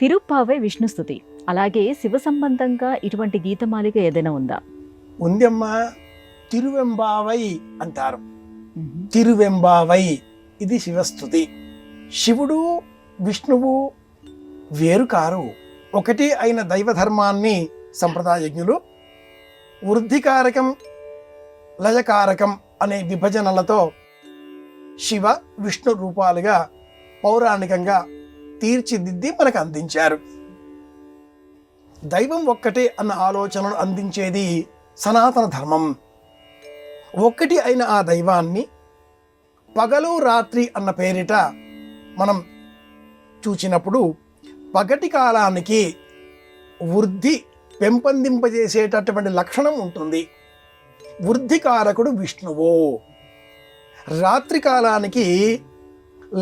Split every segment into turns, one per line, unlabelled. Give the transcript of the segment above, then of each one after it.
తిరుప్పావై విష్ణుస్తుతి. అలాగే శివ సంబంధంగా ఇటువంటి గీతమాలిక ఏదైనా ఉందా?
ఉందమ్మా. తిరువెంబావై అంటారు. తిరువెంబావై ఇది శివస్తుతి. శివుడు విష్ణువు వేరు కారు, ఒకటి అయిన దైవధర్మాన్ని సంప్రదాయజ్ఞులు వృద్ధికారకం లయకారకం అనే విభజనలతో శివ విష్ణు రూపాలుగా పౌరాణికంగా తీర్చిదిద్ది మనకు అందించారు. దైవం ఒక్కటే అన్న ఆలోచనను అందించేది సనాతన ధర్మం. ఒక్కటి అయిన ఆ దైవాన్ని పగలు రాత్రి అన్న పేరిట మనం చూచినప్పుడు పగటి కాలానికి వృద్ధి పెంపొందింపజేసేటటువంటి లక్షణం ఉంటుంది. వృద్ధికారకుడు విష్ణువు. రాత్రి కాలానికి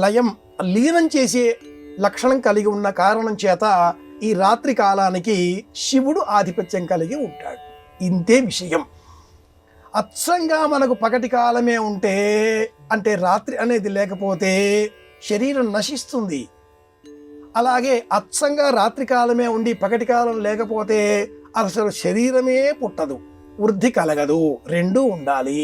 లయం లీనం చేసే లక్షణం కలిగి ఉన్న కారణం చేత ఈ రాత్రి కాలానికి శివుడు ఆధిపత్యం కలిగి ఉంటాడు. ఇంతే విషయం. అచ్చంగా మనకు పగటి కాలమే ఉంటే, అంటే రాత్రి అనేది లేకపోతే శరీరం నశిస్తుంది. అలాగే అచ్చంగా రాత్రి కాలమే ఉండి పగటి కాలం లేకపోతే అసలు శరీరమే పుట్టదు, వృద్ధి కలగదు. రెండూ ఉండాలి.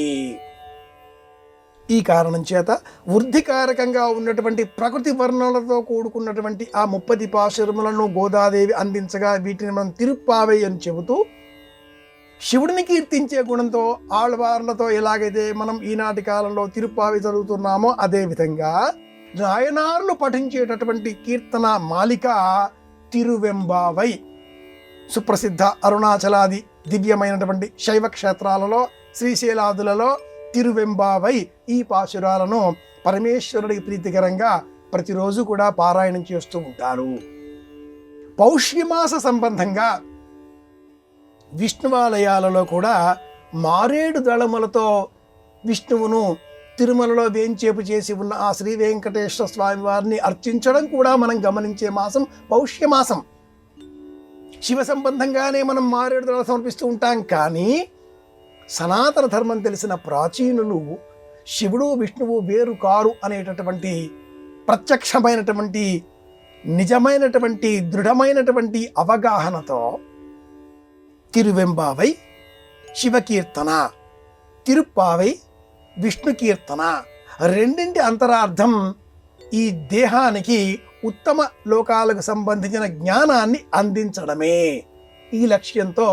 ఈ కారణం చేత వృద్ధికారకంగా ఉన్నటువంటి ప్రకృతి వర్ణనలతో కూడుకున్నటువంటి ఆ 30 పాశురములను గోదాదేవి అందించగా వీటిని మనం తిరుప్పావై అని చెబుతూ శివుడిని కీర్తించే గుణంతో ఆళ్వార్లతో ఎలాగైతే మనం ఈనాటి కాలంలో తిరుప్పావై చదువుతున్నామో అదేవిధంగా నాయనార్లు పఠించేటటువంటి కీర్తన మాలిక తిరువెంబావై. సుప్రసిద్ధ అరుణాచలాది దివ్యమైనటువంటి శైవ క్షేత్రాలలో శ్రీశైలాదులలో తిరువెంబావై ఈ పాశురాలను పరమేశ్వరుడికి ప్రీతికరంగా ప్రతిరోజు కూడా పారాయణం చేస్తూ ఉంటారు. పౌష్యమాస సంబంధంగా విష్ణువాలయాలలో కూడా మారేడు దళములతో విష్ణువును తిరుమలలో వేంచేపు చేసి ఉన్న ఆ శ్రీ వెంకటేశ్వర స్వామి వారిని అర్చించడం కూడా మనం గమనించే మాసం పౌష్యమాసం. శివ సంబంధంగానే మనం మారేడు దళాలు సమర్పిస్తూ ఉంటాం. కానీ సనాతన ధర్మం తెలిసిన ప్రాచీనులు శివుడు విష్ణువు వేరు కారు అనేటటువంటి ప్రత్యక్షమైనటువంటి నిజమైనటువంటి దృఢమైనటువంటి అవగాహనతో తిరువెంబావై శివకీర్తన, తిరుప్పావై విష్ణు కీర్తన రెండింటి అంతరార్థం ఈ దేహానికి ఉత్తమ లోకాలకు సంబంధించిన జ్ఞానాన్ని అందించడమే. ఈ లక్ష్యంతో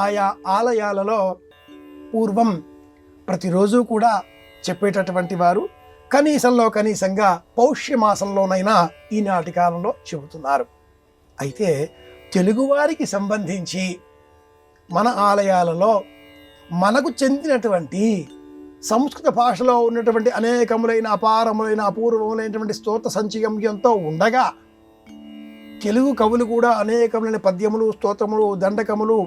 ఆయా ఆలయాలలో పూర్వం ప్రతిరోజు కూడా చెప్పేటటువంటి వారు కనీసంగా పౌష్యమాసంలోనైనా ఈనాటి కాలంలో చెబుతున్నారు. అయితే తెలుగువారికి సంబంధించి మన ఆలయాలలో మనకు చెందినటువంటి సంస్కృత భాషలో ఉన్నటువంటి అనేకములైన అపారములైన అపూర్వములైనటువంటి స్తోత్ర సంచయంతో ఉండగా తెలుగు కవులు కూడా అనేకములైన పద్యములు, స్తోత్రములు, దండకములు,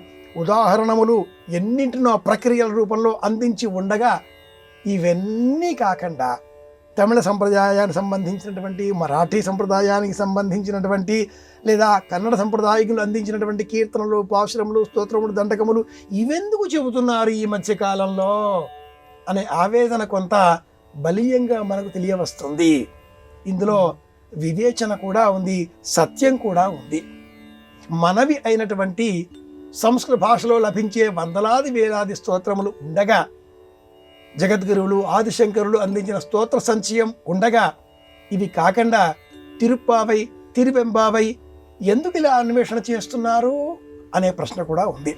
ఉదాహరణములు ఎన్నింటినో ప్రక్రియల రూపంలో అందించి ఉండగా ఇవన్నీ కాకుండా తమిళ సంప్రదాయానికి సంబంధించినటువంటి, మరాఠీ సంప్రదాయానికి సంబంధించినటువంటి లేదా కన్నడ సంప్రదాయకులు అందించినటువంటి కీర్తనలు, పాశురములు, స్తోత్రములు, దండకములు ఇవెందుకు చెబుతున్నారు ఈ మధ్యకాలంలో అనే ఆవేదన కొంత బలీయంగా మనకు తెలియవస్తుంది. ఇందులో వివేచన కూడా ఉంది, సత్యం కూడా ఉంది. మనవి అయినటువంటి సంస్కృత భాషలో లభించే వందలాది వేలాది స్తోత్రములు ఉండగా, జగద్గురువులు ఆదిశంకరులు అందించిన స్తోత్ర సంచయం ఉండగా, ఇవి కాకుండా తిరుప్పావై తిరువెంబావై ఎందుకు ఇలా అన్వేషణ చేస్తున్నారు అనే ప్రశ్న కూడా ఉంది.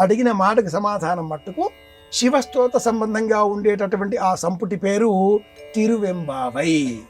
అడిగిన మాటకు సమాధానం మట్టుకు శివస్తోత్ర సంబంధంగా ఉండేటటువంటి ఆ సంపుటి పేరు తిరువెంబావై.